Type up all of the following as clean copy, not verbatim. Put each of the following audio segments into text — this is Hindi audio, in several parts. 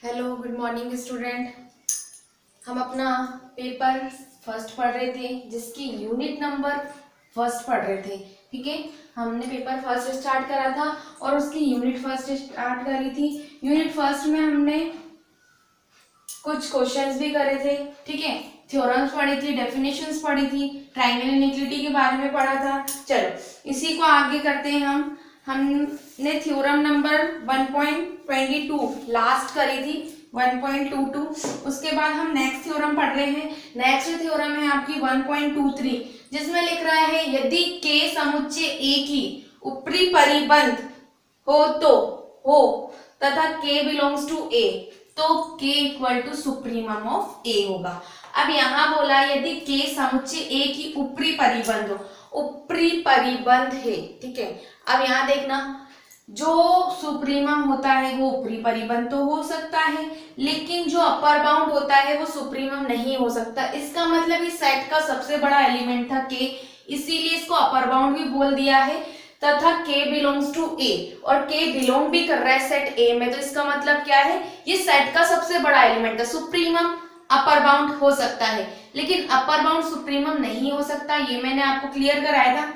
Hello good morning student. हम अपना पेपर फर्स्ट पढ़ रहे थे जिसकी यूनिट नंबर फर्स्ट पढ़ रहे थे। ठीक है, हमने पेपर फर्स्ट स्टार्ट करा था और उसकी यूनिट फर्स्ट स्टार्ट करी थी। यूनिट फर्स्ट में हमने कुछ क्वेश्चंस भी करे थे। ठीक है, थ्योरम्स पढ़ी थी, डेफिनेशंस पढ़ी थी, ट्रायंगल इनइक्वालिटी के बारे में पढ़ा था। चलो इसी को आगे करते हैं। हमने थ्योरम नंबर 1.22 लास्ट करी थी 1.22। उसके बाद हम नेक्स्ट थ्योरम पढ़ रहे हैं। नेक्स्ट थ्योरम है आपकी 1.23 जिसमें लिख रहा है यदि के समुच्चय ए की ऊपरी परिबंध हो तो हो तथा के बिलोंग्स टू ए तो k equal to supremum of a होगा। अब यहाँ बोला यदि k समुच्चय a की ऊपरी परिबंध हो, ऊपरी परिबंध है। ठीक है, अब यहाँ देखना जो सुप्रीमम होता है वो ऊपरी परिबंध तो हो सकता है, लेकिन जो अपर बाउंड होता है वो सुप्रीमम नहीं हो सकता। इसका मतलब इस सेट का सबसे बड़ा एलिमेंट था k, इसीलिए इसको अपर बाउंड भी बोल दिया है। तथा k बिलोंग्स टू a और k बिलोंग भी कर रहा है सेट a में, तो इसका मतलब क्या है, ये सेट का सबसे बड़ा एलिमेंट है। सुप्रीमम अपर बाउंड हो सकता है लेकिन अपर बाउंड सुप्रीमम नहीं हो सकता, ये मैंने आपको क्लियर कराया था।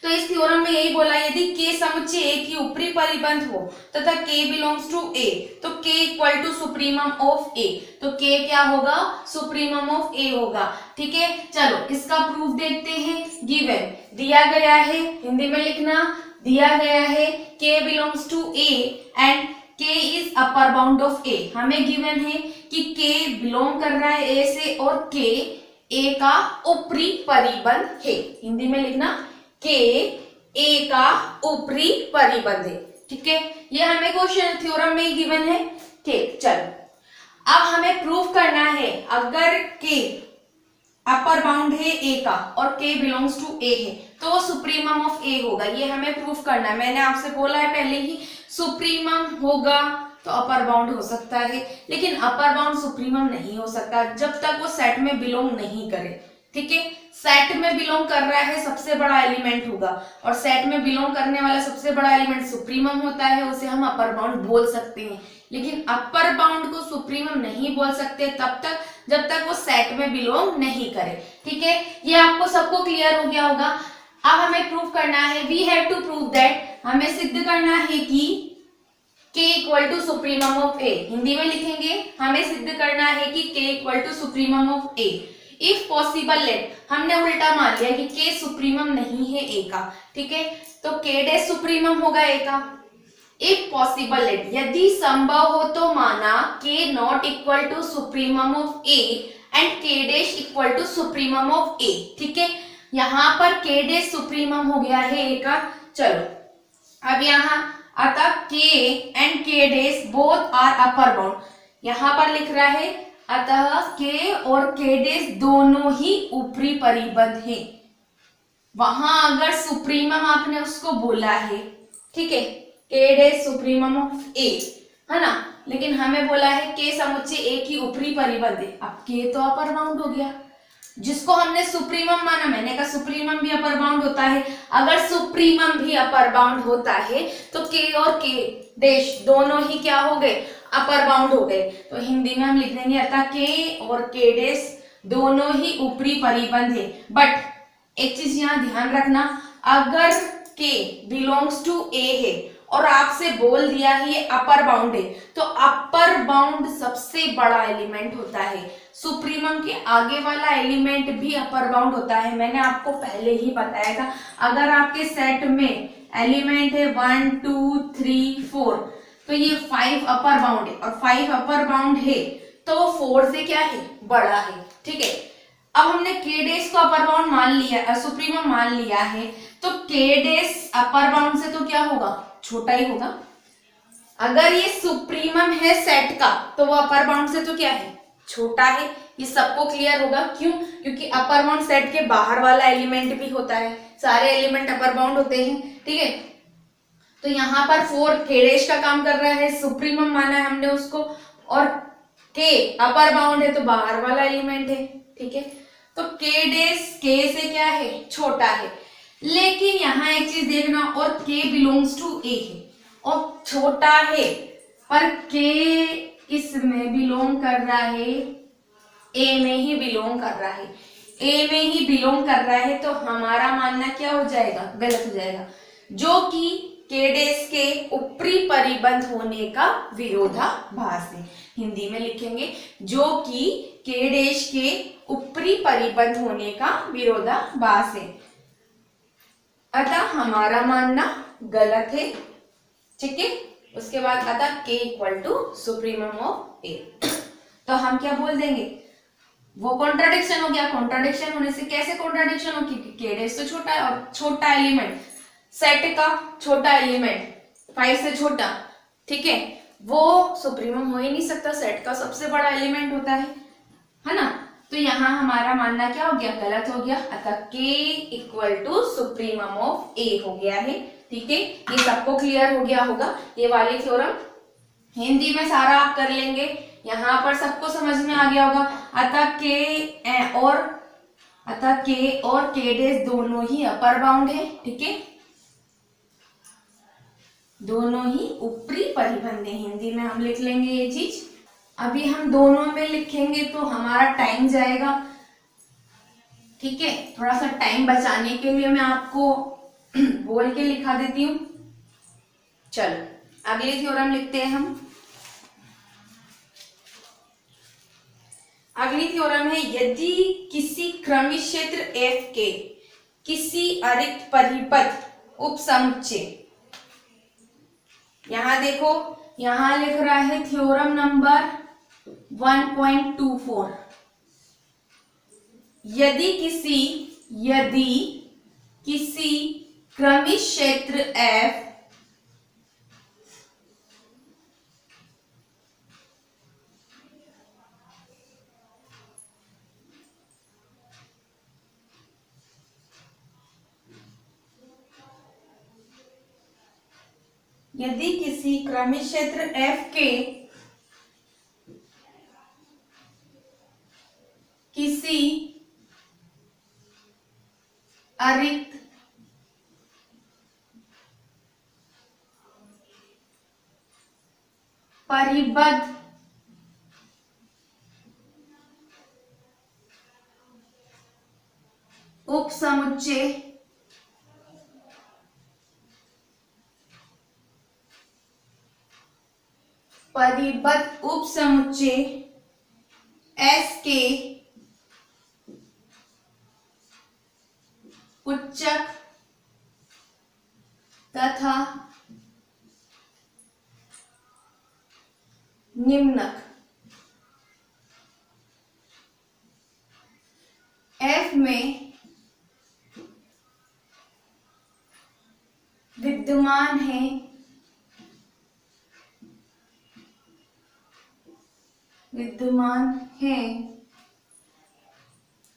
तो इस थ्योरम में यही बोला यदि k समुच्चय a की ऊपरी परिबंध हो तथा k बिलोंग्स टू a तो k equal to supremum of a, तो k क्या होगा, सुप्रीमम ऑफ a होगा। ठीक है, चलो इसका प्रूफ देखते हैं। गिवन दिया गया है, हिंदी में लिखना, दिया गया है k belongs to a and k is upper bound of a। हमें गिवन है कि k बिलोंग कर रहा है a से और k a का ऊपरी परिबंध है। हिंदी में लिखना के ए का ऊपरी परिबंध है। ठीक है, ये हमें क्वेश्चन थ्योरम में गिवन है। ठीक, चलो अब हमें प्रूफ करना है अगर के अपर बाउंड है ए का और के बिलोंग्स टू ए है तो वो सुप्रीमम ऑफ ए होगा। ये हमें प्रूफ करना है। मैंने आपसे बोला है पहले ही, सुप्रीमम होगा तो अपर बाउंड हो सकता है, लेकिन अपर बाउंड सुप्रीमम नहीं हो सकता जब तक वो सेट में बिलोंग नहीं करे। ठीक है, सेट में बिलोंग कर रहा है सबसे बड़ा एलिमेंट होगा और सेट में बिलोंग करने वाला सबसे बड़ा एलिमेंट सुप्रीमम होता है, उसे हम अपर बाउंड बोल सकते हैं। लेकिन अपर बाउंड को सुप्रीमम नहीं बोल सकते तब तक जब तक वो सेट में बिलोंग नहीं करे। ठीक है, ये आपको सबको क्लियर हो गया होगा। अब हमें प्रूव करना है, we have to prove that, हमें सिद्ध करना है कि k equal to supremum of a। Hindi में लिखेंगे, हमें सिद्ध करना है कि k equal to supremum of a। If possible let, हमने उल्टा मान लिया कि k सुप्रीमम नहीं है a का। ठीक है, तो k डैश सुप्रीमम होगा a का। इफ पॉसिबल लेट, यदि संभव हो तो माना k not equal to supremum of a and k dash equal to supremum of a। ठीक है, यहाँ पर k डैश सुप्रीमम हो गया है a का। चलो अब यहाँ आता k and k dash both are upper bound, यहाँ पर लिख रहा है अतः k और k डैश दोनों ही ऊपरी परिबंध है। वहां अगर सुप्रीमम आपने उसको बोला है, ठीक है, k dash supremum of a है ना, लेकिन हमें बोला है k समुच्चय a की ऊपरी परिबंध है। अब k तो अपर बाउंड हो गया, जिसको हमने सुप्रीमम माना, मैंने कहा सुप्रीमम भी अपर बाउंड होता है। अगर सुप्रीमम भी अपर बाउंड होता है तो k और k डैश दोनों ही क्या हो गए, अपर बाउंड हो गए। तो हिंदी में हम लिख देंगे अतः k और k डैश दोनों ही ऊपरी परिबंध है। बट एक चीज यहाँ ध्यान रखना, अगर k बिलोंग्स टू a है और आपसे बोल दिया है ये अपर बाउंड है तो अपर बाउंड सबसे बड़ा एलिमेंट होता है। सुप्रीमम के आगे वाला एलिमेंट भी अपर बाउंड होता है, मैंने आपको पहले ही बताया था। अगर आपके सेट में एलिमेंट है 1 2 3 4 तो ये 5 अपर बाउंड है और 5 अपर बाउंड है तो 4 से क्या है, बड़ा है। ठीक है, अब हमने k डैश को अपर बाउंड मान लिया, सुप्रीमम मान लिया है, तो k डैश अपर बाउंड से तो क्या होगा, छोटा ही होगा। अगर ये सुप्रीमम है सेट का तो वो अपर बाउंड से तो क्या है, छोटा है। ये सबको क्लियर होगा, क्यों, क्योंकि अपर बाउंड सेट के बाहर वाला एलिमेंट भी होता है, सारे एलिमेंट अपर बाउंड होते हैं। ठीक है, तो यहाँ पर 4 k डैश का काम कर रहा है, सुप्रीमम माना है हमने उसको, और k अपर बाउंड है तो बाहर वाला एलिमेंट है। ठीक है, तो k डैश k से क्या है, छोटा है। लेकिन यहाँ एक चीज देखना, और k बिलोंग्स टू a है और छोटा है, पर k इसमें बिलोंग कर रहा है, ए में ही बिलोंग कर रहा है, ए में ही बिलोंग कर रहा है, तो हमारा मानना क्या हो जाएगा, गलत हो जाएगा, जो कि के डैश के ऊपरी परिबंध होने का विरोधाभास है। हिंदी में लिखेंगे जो कि के डैश के ऊपरी परिबंध होने का विरोधाभास है, अतः हमारा मानना गलत है। ठीक है, उसके बाद आता के इक्वल टू सुप्रीमम ऑफ ए, तो हम क्या बोल देंगे, वो कॉन्ट्राडिक्शन हो गया। कॉन्ट्राडिक्शन होने से कैसे कॉन्ट्राडिक्शन हो, क्योंकि के डैश तो छोटा है और छोटा एलिमेंट सेट का छोटा एलिमेंट 5 से छोटा, ठीक है, वो सुप्रीमम हो ही नहीं सकता, सेट का सबसे बड़ा एलिमेंट होता है ना। तो यहाँ हमारा मानना क्या हो गया, गलत हो गया, अतः k equal to supremum of a हो गया है। ठीक है, ये सबको क्लियर हो गया होगा, ये वाले थ्योरम हिंदी में सारा आप कर लेंगे, यहाँ पर सबको समझ में आ गया होगा। अतः k और k डैश दोनों ही अपर बाउंड है, ठीक है, दोनों ही ऊपरी परिबंध है, हिंदी में हम लिख लेंगे ये चीज। अभी हम दोनों में लिखेंगे तो हमारा टाइम जाएगा, ठीक है, थोड़ा सा टाइम बचाने के लिए मैं आपको बोल के लिखा देती हूँ। चलो अगली थ्योरम लिखते हैं हम। अगली थ्योरम है, यदि किसी क्रमिक क्षेत्र F के किसी अरिक्त परिबद्ध उपसमुच्चय, यहां देखो, यहां लिख रहा है थ्योरम नंबर 1.24, यदि किसी क्रमिक क्षेत्र F यदि किसी क्रमिक क्षेत्र F के किसी अरिक्त परिबद्ध उपसमुच्चय S के उच्चक तथा निम्नक F में विद्यमान है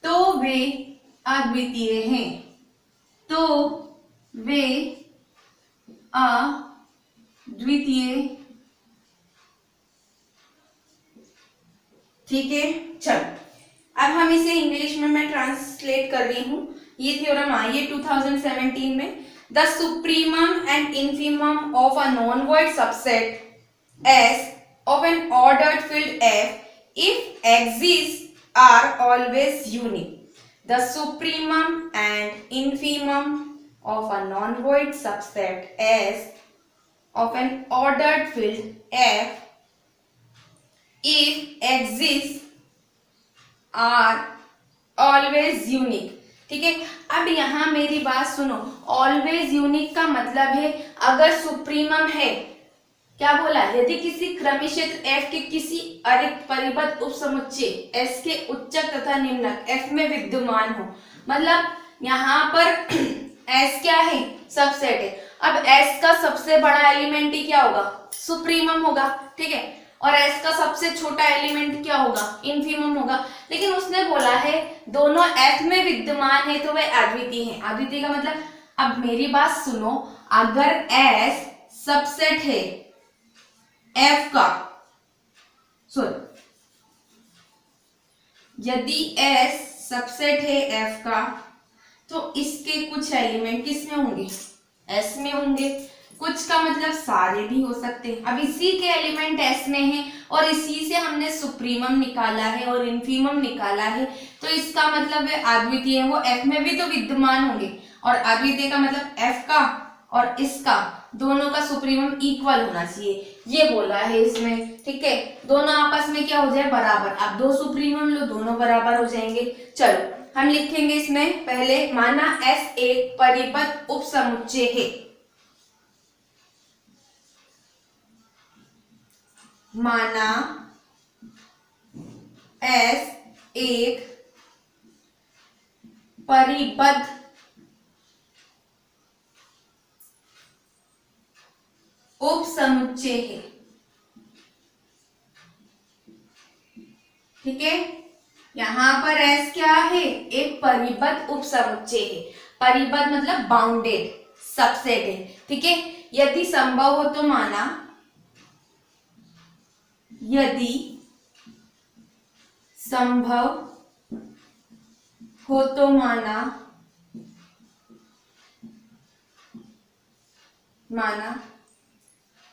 तो वे अद्वितीय हैं, ठीक है। चलो अब हम इसे इंग्लिश में मैं ट्रांसलेट कर रही हूं। ये थ्योरम आई है 2017 में। The supremum and infimum of a non void subset S of an ordered field F, if axes are always unique. The supremum and infimum of a non-void subset S of an ordered field F, if axes are always unique. ठीक है, अब यहाँ मेरी बात सुनो, ऑलवेज यूनिक का मतलब है अगर सुप्रीमम है, क्या बोला, यदि किसी क्रमिक क्षेत्र F के किसी अरिक्त परिबद्ध उपसमुच्चय S के उच्चक तथा निम्नक F में विद्यमान हो, मतलब यहाँ पर S क्या है, सबसेट है। अब S का सबसे बड़ा एलिमेंट ही क्या होगा, सुप्रीमम होगा, ठीक है, और S का सबसे छोटा एलिमेंट क्या होगा, इन्फीमम होगा। लेकिन उसने बोला है दोनों F में विद्यमान है तो वे अद्वितीय हैं। अद्वितीय का मतलब, अब मेरी बात सुनो, अगर S सबसेट है F का, यदि S सबसेट है F का तो इसके कुछ एलिमेंट किस में होंगे, S में होंगे। कुछ का मतलब सारे भी हो सकते हैं। अब इसी के एलिमेंट S में हैं और इसी से हमने सुप्रीमम निकाला है और इन्फीमम निकाला है। तो इसका मतलब है अद्वितीय वो एफ में भी तो विद्यमान होंगे, और अद्वितीय का मतलब एफ का और इसका दोनों का सुप्रीमम इक्वल होना चाहिए, ये बोला है इसमें। ठीक है, दोनों आपस में क्या हो जाए, बराबर। अब दो सुप्रीमम लो, दोनों बराबर हो जाएंगे। चलो हम लिखेंगे इसमें पहले, माना S एक परिपथ उपसमुच्चय है। माना S एक परिबद्ध उपसमुच्चय है। ठीक है, यहां पर S क्या है, एक परिबद्ध उपसमुच्चय है। परिबद्ध मतलब बाउंडेड सबसेट है। ठीक है, यदि संभव हो तो माना, यदि संभव हो तो माना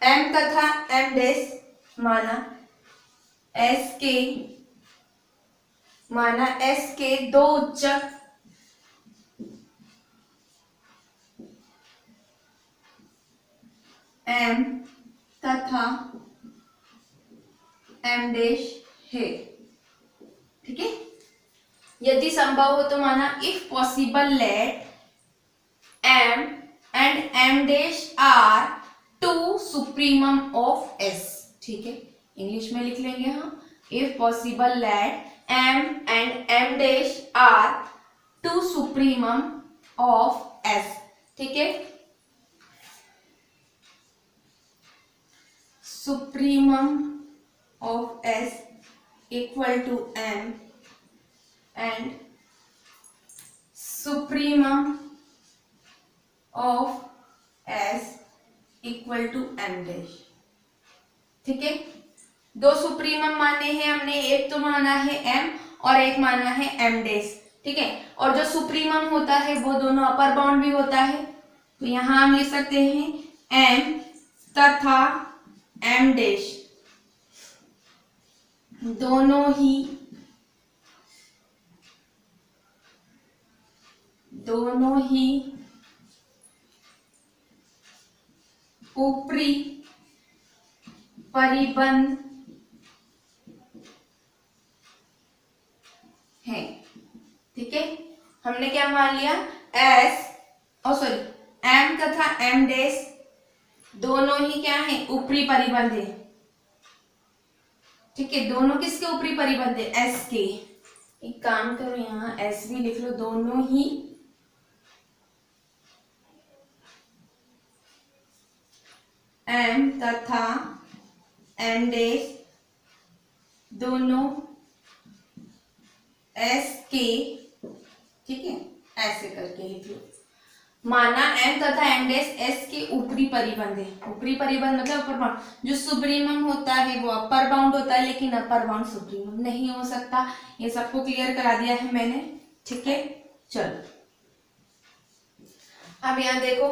M तथा M डैश, माना S के दो उच्चक M तथा M डैश है। ठीक है, यदि संभव हो तो माना if possible let M and M dash are two supremum of S। ठीक है, इंग्लिश में लिख लेंगे हम, if possible let M and M dash are two supremum of S। ठीक है, supremum of S equal to M and supremum of S equal to M dash. ठीक है, दो सुप्रीमम माने हैं हमने, एक तो माना है M और एक माना है M डैश। ठीक है, और जो सुप्रीमम होता है वो दोनों अपर बाउंड भी होता है। तो यहां हम लिख सकते हैं M तथा M डैश दोनों ही ऊपरी परिबंध है। ठीक है, हमने क्या मान लिया, M तथा M डैश दोनों ही क्या है, ऊपरी परिबंध है। ठीक है, दोनों किसके ऊपरी परिबंध है, S के। एक काम करो, यहाँ S भी लिख लो, दोनों ही M तथा M डैश दोनों S के। ठीक है, ऐसे करके लिख लो, माना M तथा M डैश S के ऊपरी परिबंध है। ऊपरी परिबंध मतलब अपर बाउंड। जो सुप्रीमम होता है वो अपर बाउंड होता है, लेकिन अपर बाउंड सुप्रीमम नहीं हो सकता। ये सबको क्लियर करा दिया है मैंने। ठीक है, चलो अब यहाँ देखो,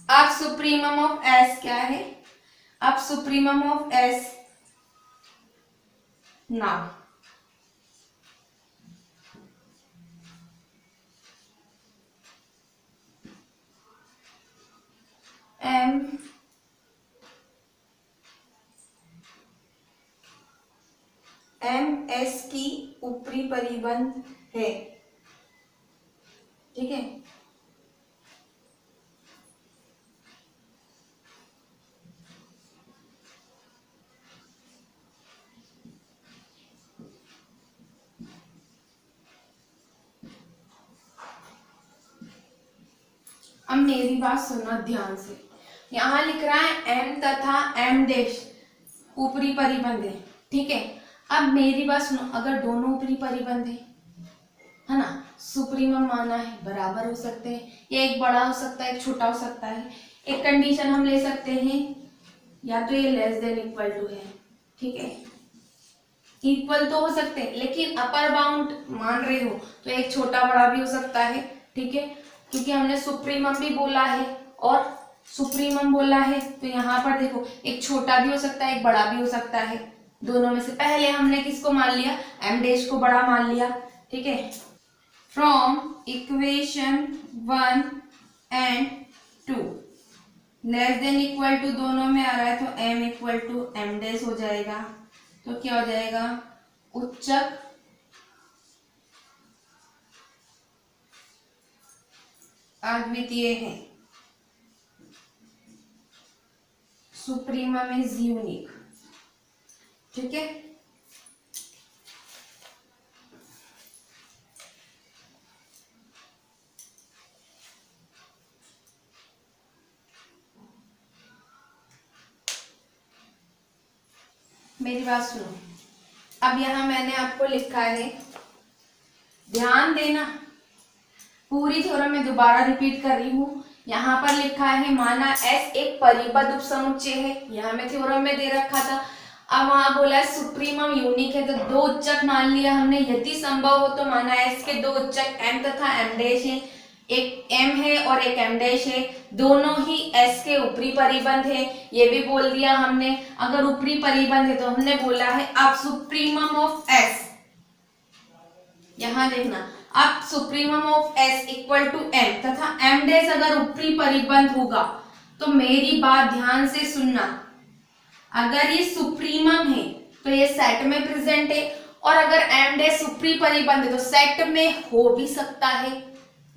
अब सुप्रीमम ऑफ S क्या है, अब supremum of S now M S की ऊपरी परिबंध है। ठीक है, अब मेरी बात सुनो ध्यान से। यहाँ लिख रहा है M तथा M डैश ऊपरी परिबंध है। ठीक है, अब मेरी बात सुनो, अगर दोनों ऊपरी परिबंध है ना, सुप्रीमम माना है, बराबर हो सकते हैं, या एक बड़ा हो सकता है एक छोटा हो सकता है। एक कंडीशन हम ले सकते हैं, या तो ये लेस देन इक्वल टू है। ठीक है, इक्वल तो हो सकते हैं, लेकिन अपर बाउंड मान रहे हो तो एक छोटा बड़ा भी हो सकता है। ठीक है, क्योंकि हमने सुप्रीमम भी बोला है और सुप्रीमम बोला है, तो यहाँ पर देखो एक छोटा भी हो सकता है एक बड़ा भी हो सकता है। दोनों में से पहले हमने किसको मान लिया, m डैश को बड़ा मान लिया, ठीक है। From equation 1 and 2 less than equal to दोनों में आ रहा है, तो m equal to m dash हो जाएगा। तो क्या हो जाएगा, उच्चक अद्वितीय है, सुप्रीमम इज यूनिक, ठीक है। मेरी बात सुनो, अब यहां मैंने आपको लिखा है, ध्यान देना, पूरी थ्योरम में दोबारा रिपीट कर रही हूँ। यहाँ पर लिखा है माना S एक परिबद्ध उपसमुच्चय है, यहाँ में थ्योरम में दे रखा था। अब वहां बोला है सुप्रीमम यूनिक है, तो दो उच्चक मान लिया हमने, यदि संभव हो तो माना S के दो उच्चक M तथा M डैश है, एक M है और एक M डैश है, दोनों ही S के ऊपरी परिबंध है, ये भी बोल दिया हमने। अगर ऊपरी परिबंध है तो हमने बोला है अब सुप्रीमम ऑफ S, यहां देखना, अब supremum of S equal to M तथा M डैश अगर ऊपरी परिबंध होगा, तो मेरी बात ध्यान से सुनना, अगर ये सुप्रीमम है तो ये सेट में प्रेजेंट है, और अगर M डैश ऊपरी परिबंध है तो सेट में हो भी सकता है,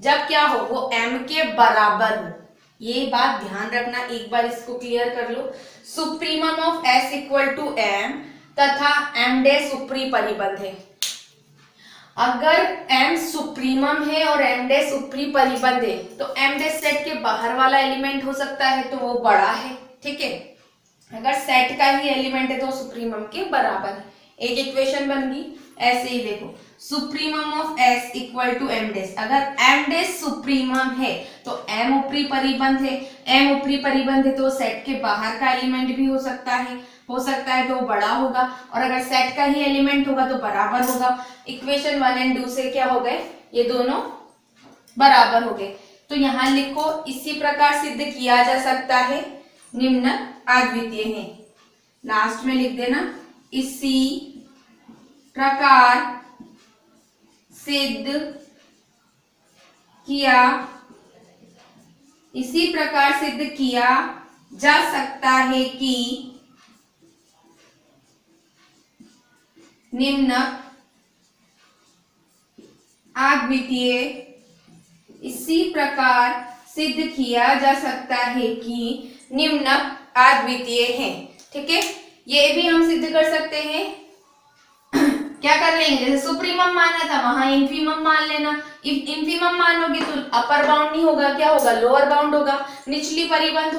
जब क्या हो, वो M के बराबर हो। ये बात ध्यान रखना, एक बार इसको क्लियर कर लो। Supremum of S equal to M तथा M डैश ऊपरी परिबंध है। अगर M सुप्रीमम है और M डैश ऊपरी परिबंध है, तो M डैश सेट के बाहर वाला एलिमेंट हो सकता है, तो वो बड़ा है, ठीक है। अगर सेट का ही एलिमेंट है तो सुप्रीमम के बराबर है। एक इक्वेशन बन गई, ऐसे ही देखो, supremum of S equal to M dash, अगर M डैश सुप्रीमम है तो M ऊपरी परिबंध है, M ऊपरी परिबंध है तो सेट के बाहर का एलिमेंट भी हो सकता है तो वो बड़ा होगा, और अगर सेट का ही एलिमेंट होगा तो बराबर होगा। इक्वेशन 1 एंड 2 से क्या हो गए, ये दोनों बराबर हो गए। तो यहाँ लिखो, इसी प्रकार सिद्ध किया जा सकता है, निम्न अद्वितीय है, लास्ट में लिख देना, इसी प्रकार सिद्ध किया जा सकता है कि निम्न अद्वितीय, इसी प्रकार सिद्ध किया जा सकता है कि निम्न अद्वितीय है, ठीक है। ये भी हम सिद्ध कर सकते हैं, क्या कर लेंगे, जैसे सुप्रीमम माना था वहां इंफीमम मान लेना। इंफीमम मानोगे तो अपर बाउंड नहीं होगा, क्या होगा, लोअर बाउंड होगा, निचली परिबंध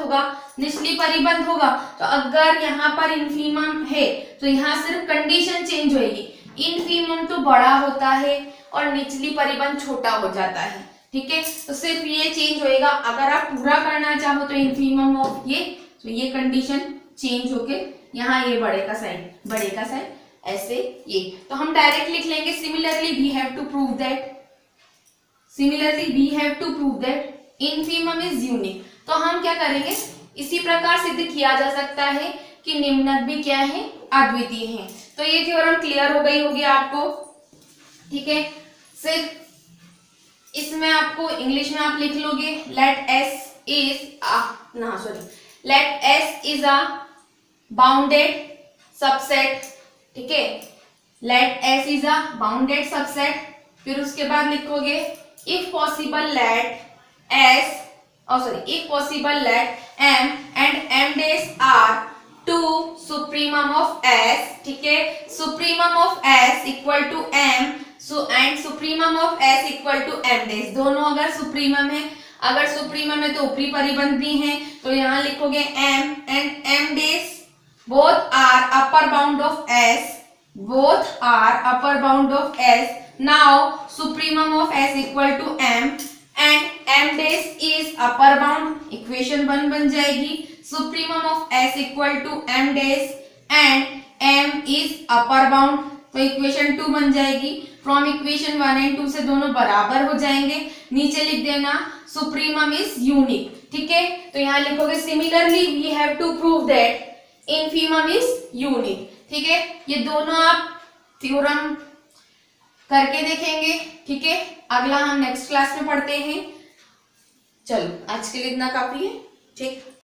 होगा। तो अगर यहाँ पर इंफीमम है तो यहाँ सिर्फ कंडीशन चेंज होगी, इंफीमम तो बड़ा होता है और निचली परिबंध छोटा हो जाता है, ठीक है। तो सिर्फ ये चेंज होएगा, अगर आप पूरा करना चाहो तो इंफीमम ऑफ ये, तो ये कंडीशन चेंज होके यहाँ ये बड़े का साइन ऐसे ये, तो हम डायरेक्ट लिख लेंगे, similarly we have to prove that infimum is unique. तो हम क्या करेंगे, इसी प्रकार सिद्ध किया जा सकता है कि निम्नक भी क्या है, अद्वितीय है। तो ये थ्योरम क्लियर हो गई होगी आपको, ठीक है। सिर्फ इसमें आपको इंग्लिश में आप लिख लोगे, let S is a bounded subset, ठीक है, let S is a bounded subset. फिर उसके बाद लिखोगे if possible let M and M dash are two supremum of S, ठीक है, supremum of S equal to M and supremum of S equal to M dash, दोनों अगर सुप्रीमम है, अगर सुप्रीमम है तो ऊपरी परिबंध भी है, तो यहाँ लिखोगे M and M dash both are upper bound of S, now supremum of S equal to M and M dash is upper bound, equation 1 बन जाएगी, supremum of S equal to M dash and M is upper bound, तो इक्वेशन 2 बन जाएगी। फ्रॉम इक्वेशन 1 एंड 2 से दोनों बराबर हो जाएंगे, नीचे लिख देना सुप्रीमम इज यूनिक, ठीक है। तो यहाँ लिखोगे similarly we have to prove that infimum is unique, ठीक है, ये दोनों आप थ्योरम करके देखेंगे। ठीक है, अगला हम नेक्स्ट क्लास में पढ़ते हैं। चलो आज के लिए इतना काफी है। ठीक।